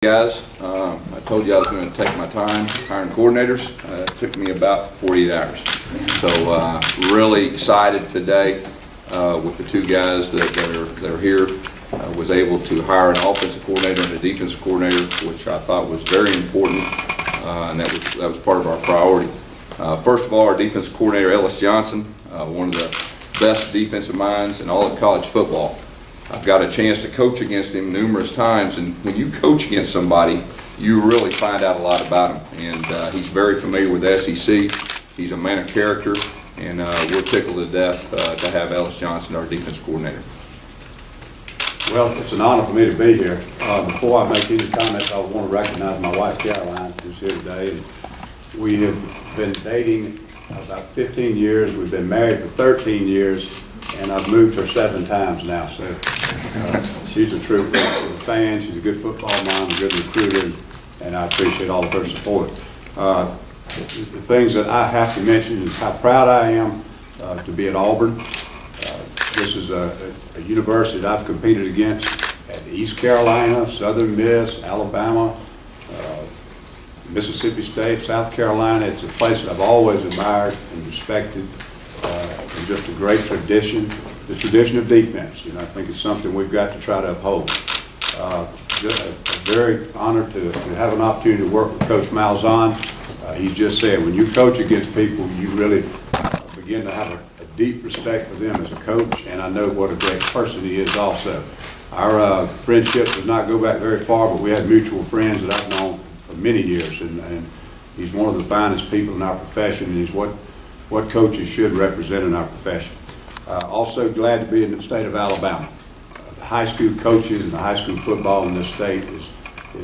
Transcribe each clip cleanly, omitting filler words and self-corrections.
Guys, I told you I was going to take my time hiring coordinators. It took me about 48 hours. So really excited today with the two guys that are here. Was able to hire an offensive coordinator and a defensive coordinator, which I thought was very important, and that was part of our priority. First of all, our defensive coordinator, Ellis Johnson, one of the best defensive minds in all of college football. I've got a chance to coach against him numerous times, and when you coach against somebody, you really find out a lot about him. And he's very familiar with the SEC. He's a man of character, and we're tickled to death to have Ellis Johnson, our defense coordinator. Well, it's an honor for me to be here. Before I make any comments, I want to recognize my wife, Caroline, who's here today. And we have been dating about 15 years. We've been married for 13 years. And I've moved her 7 times now, so she's a true fan. She's a good football mom, a good recruiter, and I appreciate all of her support. The things that I have to mention is how proud I am to be at Auburn. This is a university that I've competed against at East Carolina, Southern Miss, Alabama, Mississippi State, South Carolina. It's a place that I've always admired and respected. And just a great tradition, the tradition of defense. I think it's something we've got to try to uphold. Just very honored to have an opportunity to work with Coach Malzahn. He just said, when you coach against people, you really begin to have a deep respect for them as a coach, and I know what a great person he is also. Our friendship does not go back very far, but we have mutual friends that I've known for many years, and he's one of the finest people in our profession, and he's what coaches should represent in our profession. Also glad to be in the state of Alabama. The high school coaches and the high school football in this state is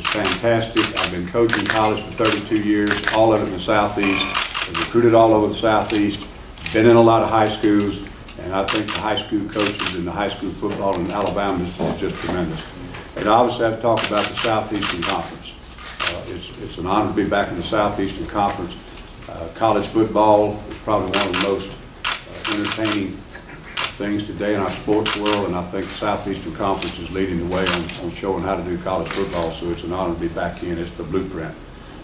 fantastic. I've been coaching college for 32 years, all of it in the Southeast. I've recruited all over the Southeast, been in a lot of high schools, and I think the high school coaches and the high school football in Alabama is just tremendous. And I obviously have to talk about the Southeastern Conference. It's an honor to be back in the Southeastern Conference. College football is probably one of the most entertaining things today in our sports world, and I think the Southeastern Conference is leading the way on showing how to do college football, so it's an honor to be back in. It's the blueprint.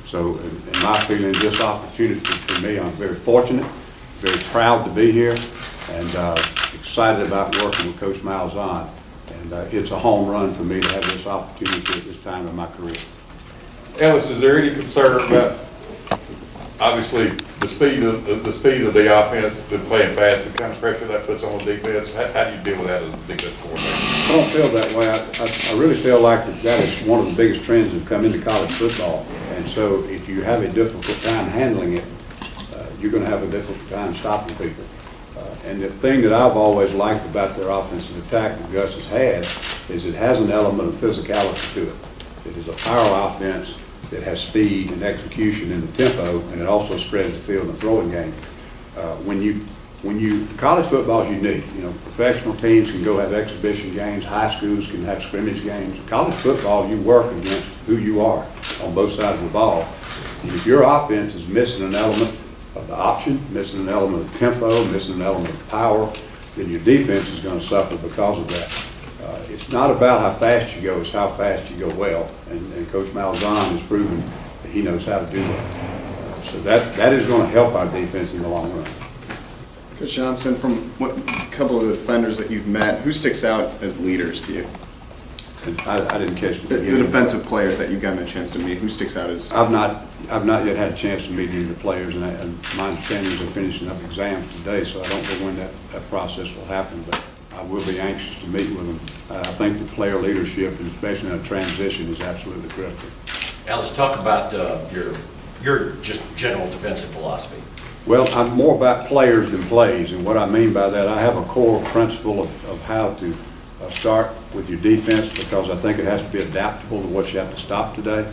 So in my feeling, this opportunity for me, I'm very fortunate, very proud to be here, and excited about working with Coach Malzahn. And it's a home run for me to have this opportunity at this time in my career. Ellis, is there any concern about, obviously, the speed of the offense, the playing fast, the kind of pressure that puts on the defense? How do you deal with that as a defense coordinator? I don't feel that way. I really feel like that is one of the biggest trends that have come into college football. And so if you have a difficult time handling it, you're going to have a difficult time stopping people. And the thing that I've always liked about their offensive attack that Gus has had is it has an element of physicality to it. It is a power offense that has speed and execution and the tempo, and it also spreads the field in the throwing game. College football is unique. Professional teams can go have exhibition games, high schools can have scrimmage games. College football, you work against who you are on both sides of the ball. And if your offense is missing an element of the option, missing an element of tempo, missing an element of power, then your defense is going to suffer because of that. It's not about how fast you go, it's how fast you go well. And Coach Malzahn has proven that he knows how to do that. So that is going to help our defense in the long run. Coach Johnson, from what couple of the defenders that you've met, who sticks out as leaders to you? I didn't catch the defensive players that you've gotten a chance to meet. Who sticks out as? I've not yet had a chance to meet any of the players, and my understanding is they're finishing up exams today, so I don't know when that process will happen, but I will be anxious to meet with them. I think the player leadership, and especially in a transition, is absolutely critical. Ellis, talk about your just general defensive philosophy. Well, I'm more about players than plays, and what I mean by that, I have a core principle of how to start with your defense, because I think it has to be adaptable to what you have to stop today.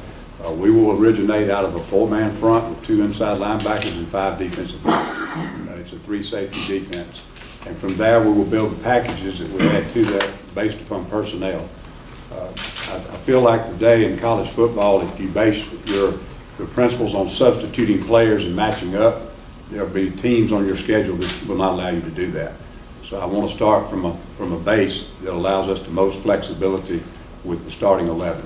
We will originate out of a 4-man front with 2 inside linebackers and 5 defensive players. It's a 3-safety defense. And from there, we will build the packages that we add to that based upon personnel. I feel like today in college football, if you base your principles on substituting players and matching up, there'll be teams on your schedule that will not allow you to do that. So I want to start from a base that allows us the most flexibility with the starting 11.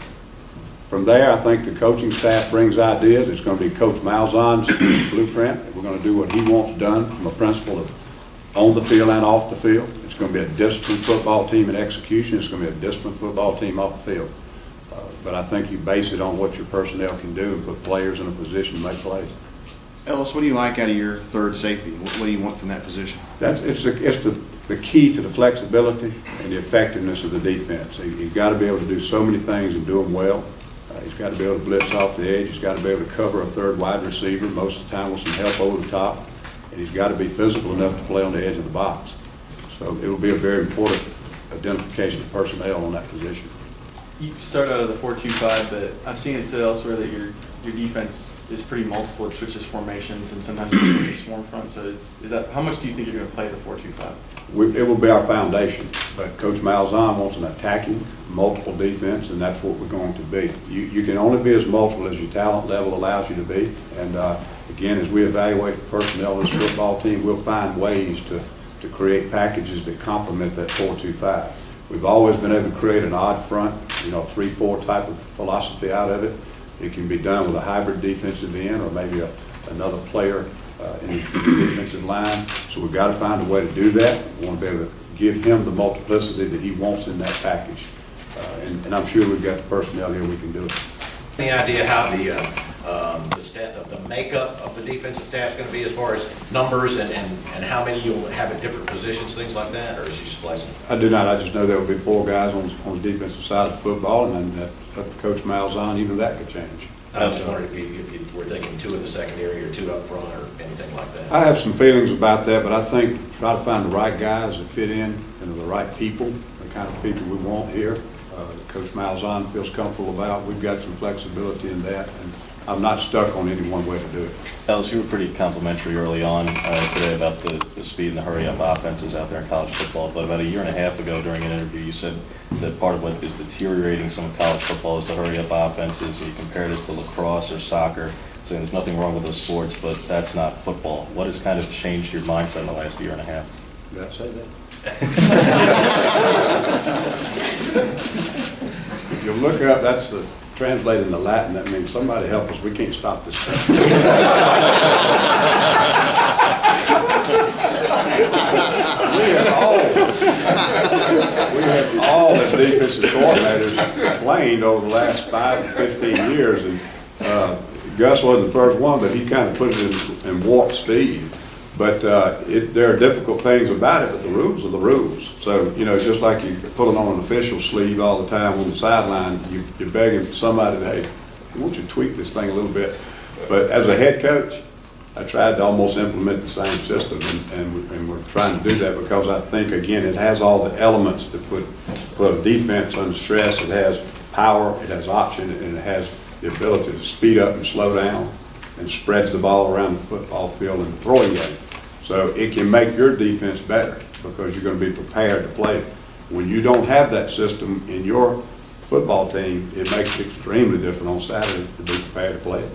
From there, I think the coaching staff brings ideas. It's going to be Coach Malzahn's blueprint. We're going to do what he wants done from a principle of on the field and off the field. It's going to be a disciplined football team in execution. It's going to be a disciplined football team off the field. But I think you base it on what your personnel can do and put players in a position to make plays. Ellis, what do you like out of your third safety? What do you want from that position? It's the key to the flexibility and the effectiveness of the defense. He's got to be able to do so many things and do them well. He's got to be able to blitz off the edge. He's got to be able to cover a third wide receiver, most of the time with some help over the top. And he's got to be physical enough to play on the edge of the box. So it will be a very important identification of personnel on that position. You start out of the 4-2-5, but I've seen it said elsewhere that your defense is pretty multiple. It switches formations, and sometimes you a swarm front. So is that, how much do you think you're going to play the 4-2-5? It will be our foundation, but Coach Malzahn wants an attacking, multiple defense, and that's what we're going to be. You can only be as multiple as your talent level allows you to be. And again, as we evaluate the personnel of this football team, we'll find ways to create packages that complement that 4-2-5. We've always been able to create an odd front, 3-4 type of philosophy out of it. It can be done with a hybrid defensive end or maybe another player in the defensive line. So we've got to find a way to do that. We want to be able to give him the multiplicity that he wants in that package. And I'm sure we've got the personnel here we can do it. Any idea how the makeup of the defensive staff is going to be as far as numbers and how many you'll have at different positions, things like that, or is he just placing? I do not. I just know there will be 4 guys on the defensive side of football, and then up to Coach Malzahn, even that could change. I was just wondering if you were thinking 2 in the secondary or 2 up front or anything like that. I have some feelings about that, but I think try to find the right guys that fit in and the right people, the kind of people we want here. Coach Malzahn feels comfortable about. We've got some flexibility in that, and I'm not stuck on any one way to do it. Ellis, you were pretty complimentary early on today about the speed and the hurry-up offenses out there in college football, but about a year and a half ago during an interview, you said that part of what is deteriorating some of college football is the hurry-up offenses. You compared it to lacrosse or soccer, saying there's nothing wrong with those sports, but that's not football. What has kind of changed your mindset in the last year and a half? Did I say that? If you look up, that's translated into Latin. That means somebody help us. We can't stop this stuff. We have all the defensive coordinators complained over the last 5 to 15 years, and Gus wasn't the first one, but he kind of put it in warp speed. But there are difficult things about it, but the rules are the rules. So, just like you're pulling on an official sleeve all the time on the sideline, you're begging somebody to, hey, won't you tweak this thing a little bit? But as a head coach, I tried to almost implement the same system, and we're trying to do that because I think, again, it has all the elements to put a defense under stress. It has power, it has option, and it has the ability to speed up and slow down and spreads the ball around the football field in the throwing game. So it can make your defense better because you're going to be prepared to play. When you don't have that system in your football team, it makes it extremely different on Saturday to be prepared to play.